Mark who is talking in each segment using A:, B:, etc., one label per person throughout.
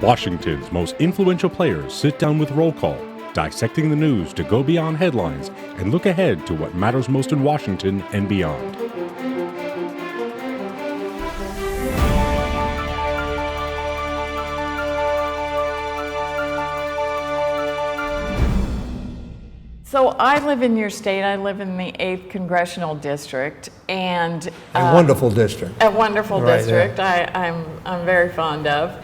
A: Washington's most influential players sit down with Roll Call, dissecting the news to go beyond headlines and look ahead to what matters most in Washington and beyond.
B: So I live in your state. I live in the 8th Congressional District, and
C: a wonderful district.
B: A wonderful
C: Right,
B: district.
C: yeah.
B: I'm very fond of,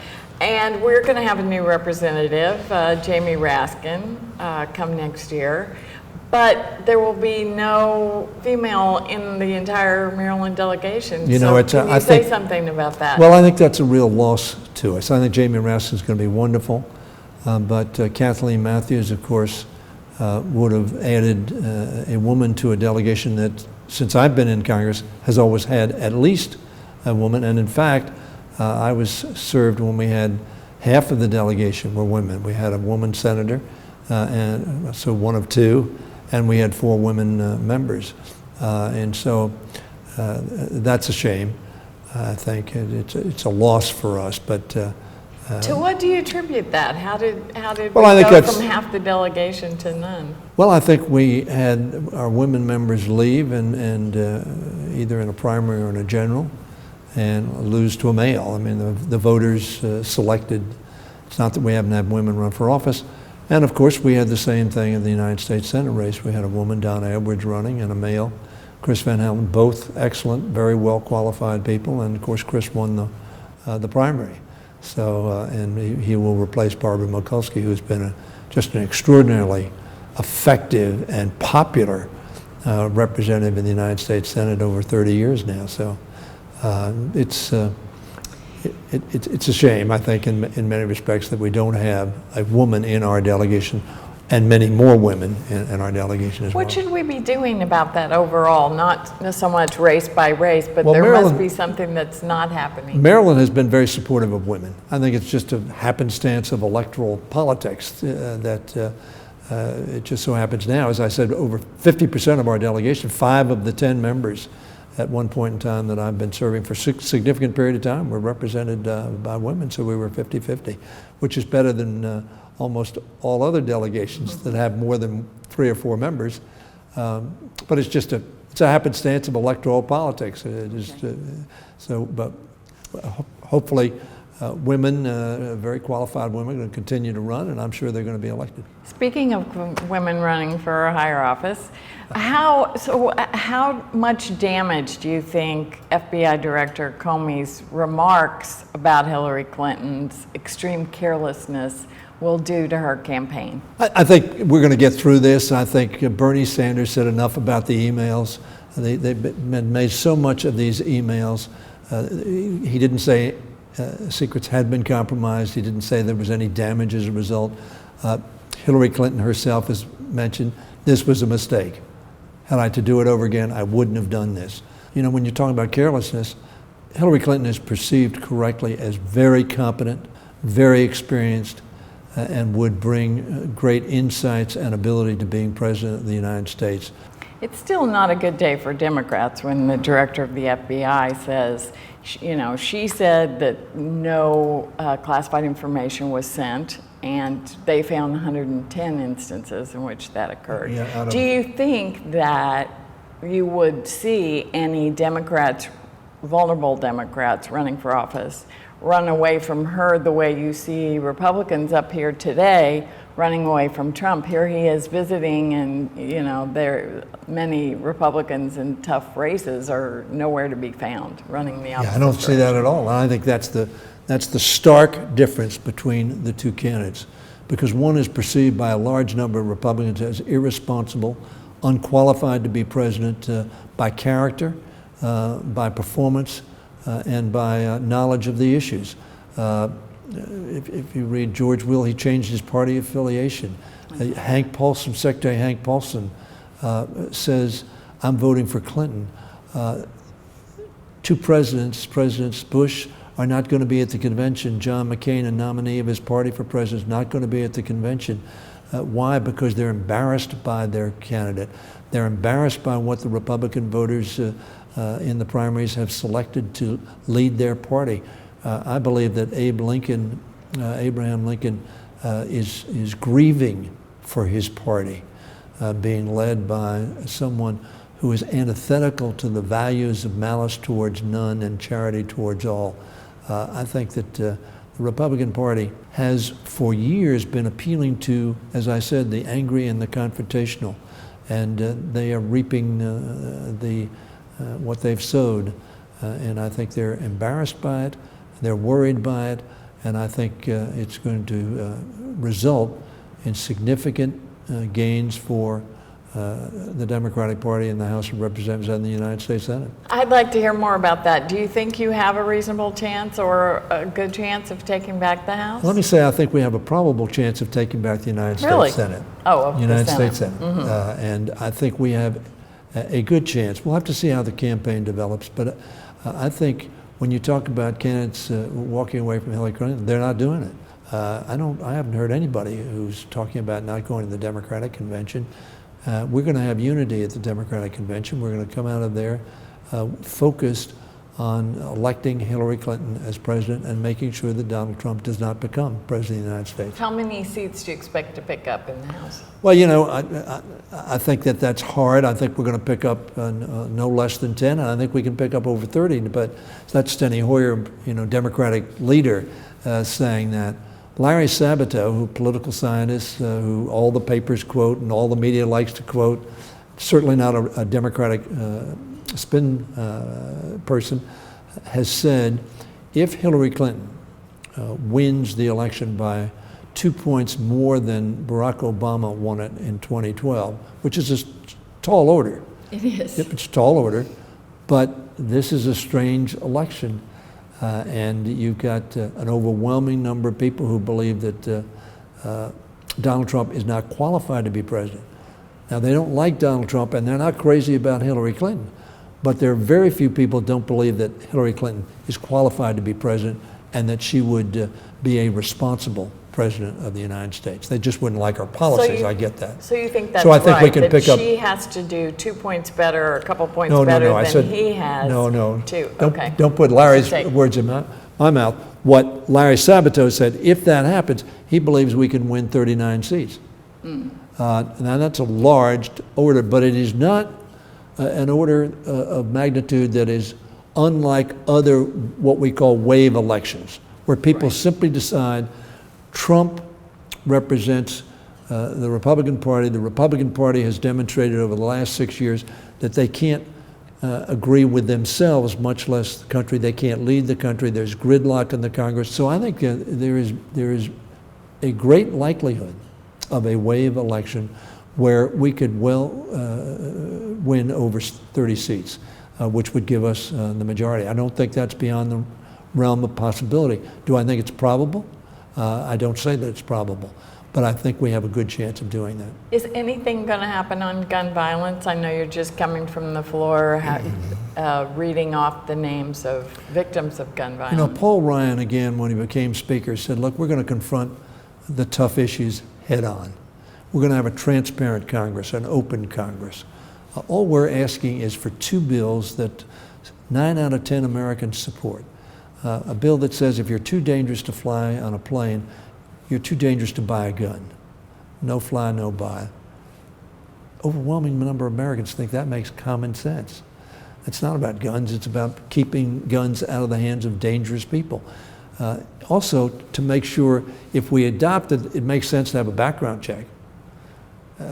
B: and we're going to have a new representative, Jamie Raskin, come next year. But there will be no female in the entire Maryland delegation.
C: You know,
B: so can you say something about that?
C: Well, I think that's a real loss to us. I think Jamie Raskin is going to be wonderful, but Kathleen Matthews, of course, would have added a woman to a delegation that, since I've been in Congress, has always had at least a woman. And in fact, I was served when we had half of the delegation were women. We had a woman senator, and so one of two, and we had 4 women members. And so that's a shame. I think it's a loss for us, but
B: to what do you attribute that? How did
C: well,
B: we go from half the delegation to none?
C: Well, I think we had our women members leave and either in a primary or in a general and lose to a male. I mean, the voters selected. It's not that we haven't had women run for office. And of course, we had the same thing in the United States Senate race. We had a woman, Donna Edwards, running, and a male, Chris Van Houten, both excellent, very well qualified people. And of course, Chris won the primary. So, and he will replace Barbara Mikulski, who's been just an extraordinarily effective and popular representative in the United States Senate over 30 years now. So it's a shame, I think, in many respects, that we don't have a woman in our delegation and many more women in our delegation as well.
B: What should we be doing about that overall? Not so much race by race, but
C: well,
B: there
C: Maryland,
B: must be something that's not happening.
C: Maryland has been very supportive of women. I think it's just a happenstance of electoral politics that it just so happens now. As I said, over 50% of our delegation, 5 of the 10 members at one point in time that I've been serving for a significant period of time were represented by women, so we were 50-50, which is better than almost all other delegations that have more than 3 or 4 members. But it's just it's a happenstance of electoral politics. It is, but hopefully women, very qualified women, are going to continue to run, and I'm sure they're going to be elected.
B: Speaking of women running for a higher office, how much damage do you think FBI Director Comey's remarks about Hillary Clinton's extreme carelessness will do to her campaign?
C: I think we're going to get through this. I think Bernie Sanders said enough about the emails. They've made so much of these emails. He didn't say secrets had been compromised. He didn't say there was any damage as a result. Hillary Clinton herself has mentioned this was a mistake. Had I to do it over again, I wouldn't have done this. You know, when you're talking about carelessness, Hillary Clinton is perceived correctly as very competent, very experienced, and would bring great insights and ability to being president of the United States.
B: It's still not a good day for Democrats when the director of the FBI says, you know, she said that no classified information was sent, and they found 110 instances in which that occurred.
C: Yeah,
B: do you think that you would see any Democrats, vulnerable Democrats running for office, run away from her the way you see Republicans up here today running away from Trump? Here he is visiting, and you know, many Republicans in tough races are nowhere to be found running the opposite
C: Yeah, I don't see that at all. I think that's the stark difference between the two candidates, because one is perceived by a large number of Republicans as irresponsible, unqualified to be president by character, by performance, and by knowledge of the issues. If you read George Will, he changed his party affiliation. Hank Paulson, Secretary Hank Paulson, says, I'm voting for Clinton. 2 presidents, Presidents Bush, are not going to be at the convention. John McCain, a nominee of his party for president, is not going to be at the convention. Why? Because they're embarrassed by their candidate. They're embarrassed by what the Republican voters in the primaries have selected to lead their party. I believe that Abe Lincoln Abraham Lincoln is grieving for his party, being led by someone who is antithetical to the values of malice towards none and charity towards all. I think that the Republican Party has for years been appealing to, as I said, the angry and the confrontational, and they are reaping what they've sowed. And I think they're embarrassed by it, they're worried by it, and I think it's going to result in significant gains for the Democratic Party in the House of Representatives and the United States Senate.
B: I'd like to hear more about that. Do you think you have a reasonable chance or a good chance of taking back the House?
C: Let me say I think we have a probable chance of taking back the United
B: Really?
C: States Senate.
B: Oh, of the
C: United
B: Senate.
C: States Senate. And I think we have a good chance. We'll have to see how the campaign develops, but I think when you talk about candidates walking away from Hillary Clinton, they're not doing it. I haven't heard anybody who's talking about not going to the Democratic Convention. We're going to have unity at the Democratic Convention. We're going to come out of there focused on electing Hillary Clinton as president and making sure that Donald Trump does not become president of the United States.
B: How many seats do you expect to pick up in the House?
C: Well, you know, I think that's hard. I think we're going to pick up no less than 10, and I think we can pick up over 30. But that's Steny Hoyer, Democratic leader, saying that. Larry Sabato, who political scientist, who all the papers quote and all the media likes to quote, certainly not a Democratic spin person, has said if Hillary Clinton wins the election by 2 points more than Barack Obama won it in 2012, which is a tall order.
B: It is.
C: It's a tall order, but this is a strange election. And you've got an overwhelming number of people who believe that Donald Trump is not qualified to be president. Now, they don't like Donald Trump, and they're not crazy about Hillary Clinton, but there are very few people who don't believe that Hillary Clinton is qualified to be president and that she would be a responsible president of the United States. They just wouldn't like her policies. I get that.
B: So you think that's
C: so I think
B: right,
C: we can
B: that
C: pick up.
B: She has to do 2 points better or a couple points
C: No,
B: better
C: I
B: than
C: said,
B: he has
C: No.
B: too.
C: Don't put Larry's
B: Take.
C: words in my mouth. What Larry Sabato said, if that happens, he believes we can win 39 seats. Now that's a large order, but it is not an order of magnitude that is unlike other what we call wave elections, where people simply decide Trump represents the Republican Party. The Republican Party has demonstrated over the last 6 years that they can't agree with themselves, much less the country. They can't lead the country. There's gridlock in the Congress. So I think there is a great likelihood of a wave election where we could well win over 30 seats, which would give us the majority. I don't think that's beyond the realm of possibility. Do I think it's probable? I don't say that it's probable, but I think we have a good chance of doing that.
B: Is anything going to happen on gun violence? I know you're just coming from the floor, reading off the names of victims of gun violence.
C: Paul Ryan, again, when he became Speaker, said, look, we're going to confront the tough issues head on. We're going to have a transparent Congress, an open Congress. All we're asking is for 2 bills that 9 out of 10 Americans support. A bill that says if you're too dangerous to fly on a plane, you're too dangerous to buy a gun. No fly, no buy. Overwhelming number of Americans think that makes common sense. It's not about guns, it's about keeping guns out of the hands of dangerous people. Also, to make sure if we adopt it, it makes sense to have a background check.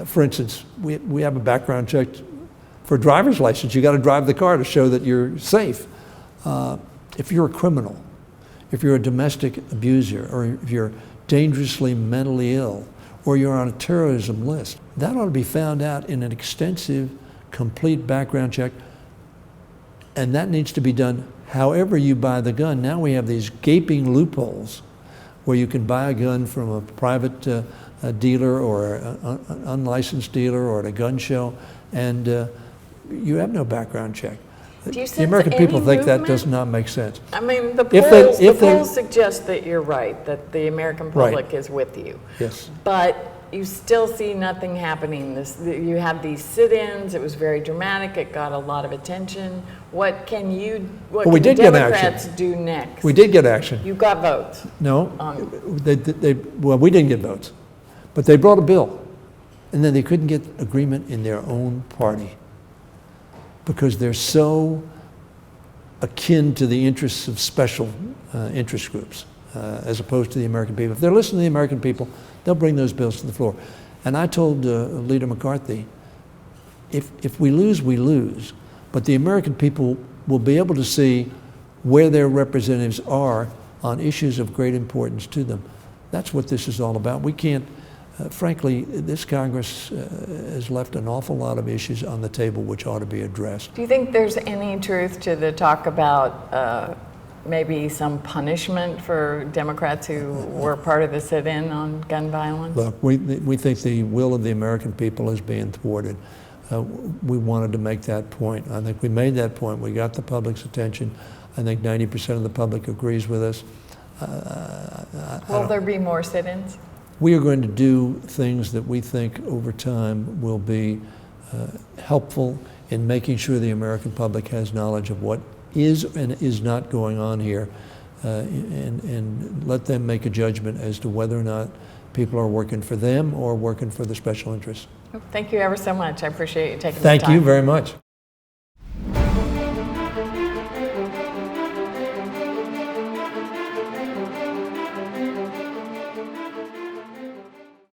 C: For instance, we have a background check for a driver's license. You got to drive the car to show that you're safe. If you're a criminal, if you're a domestic abuser, or if you're dangerously mentally ill, or you're on a terrorism list, that ought to be found out in an extensive, complete background check, and that needs to be done however you buy the gun. Now we have these gaping loopholes where you can buy a gun from a private dealer or an unlicensed dealer or at a gun show, and you have no background check. The American people think that does not make sense.
B: I mean, the polls suggest that you're right, that the American public is with you.
C: Yes.
B: But you still see nothing happening. You have these sit-ins. It was very dramatic. It got a lot of attention. What can
C: we
B: the
C: did get action.
B: Democrats do next?
C: We did get action.
B: You got votes.
C: No, well, we didn't get votes, but they brought a bill, and then they couldn't get agreement in their own party because they're so akin to the interests of special interest groups as opposed to the American people. If they're listening to the American people, they'll bring those bills to the floor. And I told Leader McCarthy, if we lose, we lose, but the American people will be able to see where their representatives are on issues of great importance to them. That's what this is all about. We can't, frankly, this Congress has left an awful lot of issues on the table which ought to be addressed.
B: Do you think there's any truth to the talk about maybe some punishment for Democrats who were part of the sit-in on gun violence?
C: Look, we think the will of the American people is being thwarted. We wanted to make that point. I think we made that point. We got the public's attention. I think 90% of the public agrees with us.
B: Will there be more sit-ins?
C: We are going to do things that we think over time will be helpful in making sure the American public has knowledge of what is and is not going on here, and let them make a judgment as to whether or not people are working for them or working for the special interests.
B: Thank you ever so much. I appreciate you taking the time.
C: Thank you very much.